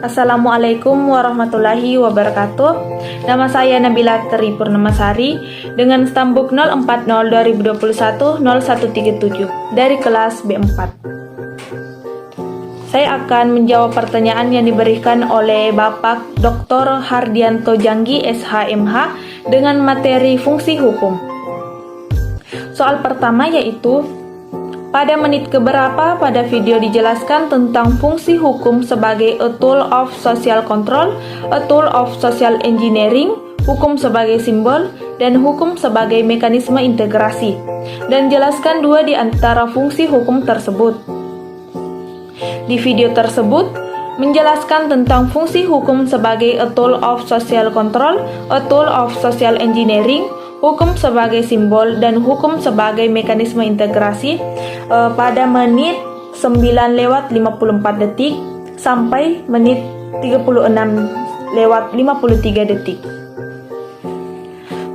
Assalamualaikum warahmatullahi wabarakatuh. Nama saya Nabila Tri Purnamasari dengan stambuk 040-2021-0137 dari kelas B4. Saya akan menjawab pertanyaan yang diberikan oleh Bapak Dr. Hardianto Janggi SHMH dengan materi fungsi hukum. Soal pertama yaitu, pada menit keberapa pada video dijelaskan tentang fungsi hukum sebagai a tool of social control, a tool of social engineering, hukum sebagai simbol, dan hukum sebagai mekanisme integrasi, dan jelaskan dua di antara fungsi hukum tersebut. Di video tersebut, menjelaskan tentang fungsi hukum sebagai a tool of social control, a tool of social engineering, hukum sebagai simbol, dan hukum sebagai mekanisme integrasi pada menit 9:54 detik sampai menit 36:53 detik.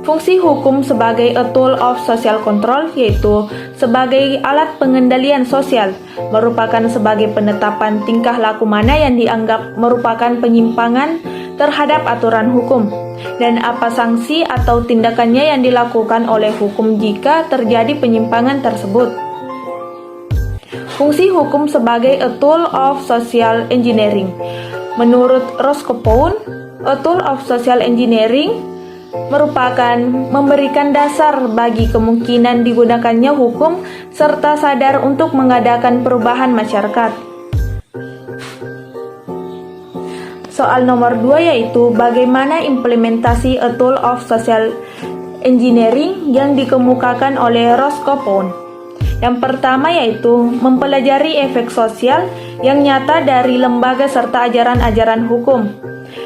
Fungsi hukum sebagai a tool of social control yaitu sebagai alat pengendalian sosial, merupakan sebagai penetapan tingkah laku mana yang dianggap merupakan penyimpangan terhadap aturan hukum, dan apa sanksi atau tindakannya yang dilakukan oleh hukum jika terjadi penyimpangan tersebut. Fungsi hukum sebagai a tool of social engineering. Menurut Roscoe Pound, a tool of social engineering merupakan memberikan dasar bagi kemungkinan digunakannya hukum serta sadar untuk mengadakan perubahan masyarakat. Soal nomor 2 yaitu bagaimana implementasi a tool of social engineering yang dikemukakan oleh Roscoe Pound. Yang pertama yaitu mempelajari efek sosial yang nyata dari lembaga serta ajaran-ajaran hukum.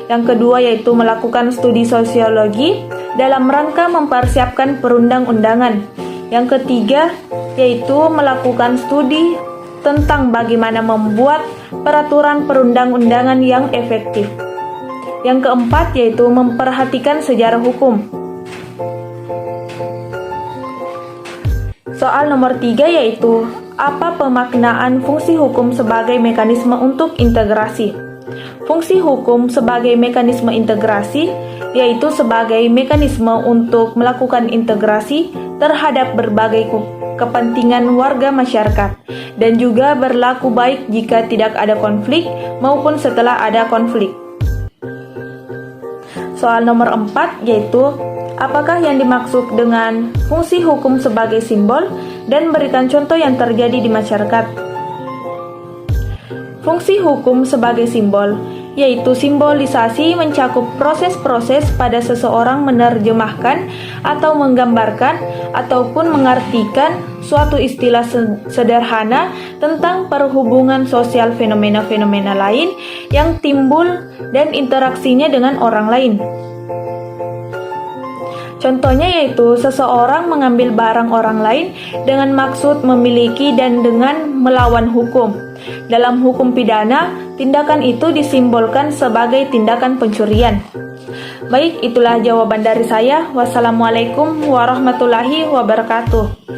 Yang kedua yaitu melakukan studi sosiologi dalam rangka mempersiapkan perundang-undangan. Yang ketiga yaitu melakukan studi tentang bagaimana membuat peraturan perundang-undangan yang efektif. Yang keempat yaitu memperhatikan sejarah hukum. Soal nomor 3 yaitu apa pemaknaan fungsi hukum sebagai mekanisme untuk integrasi. Fungsi hukum sebagai mekanisme integrasi yaitu sebagai mekanisme untuk melakukan integrasi terhadap berbagai kepentingan warga masyarakat, dan juga berlaku baik jika tidak ada konflik maupun setelah ada konflik. Soal nomor 4 yaitu apakah yang dimaksud dengan fungsi hukum sebagai simbol, dan berikan contoh yang terjadi di masyarakat. Fungsi hukum sebagai simbol yaitu simbolisasi mencakup proses-proses pada seseorang menerjemahkan atau menggambarkan ataupun mengartikan suatu istilah sederhana tentang perhubungan sosial fenomena-fenomena lain yang timbul dan interaksinya dengan orang lain. Contohnya yaitu seseorang mengambil barang orang lain dengan maksud memiliki dan dengan melawan hukum. Dalam hukum pidana, tindakan itu disimbolkan sebagai tindakan pencurian. Baik, itulah jawaban dari saya. Wassalamualaikum warahmatullahi wabarakatuh.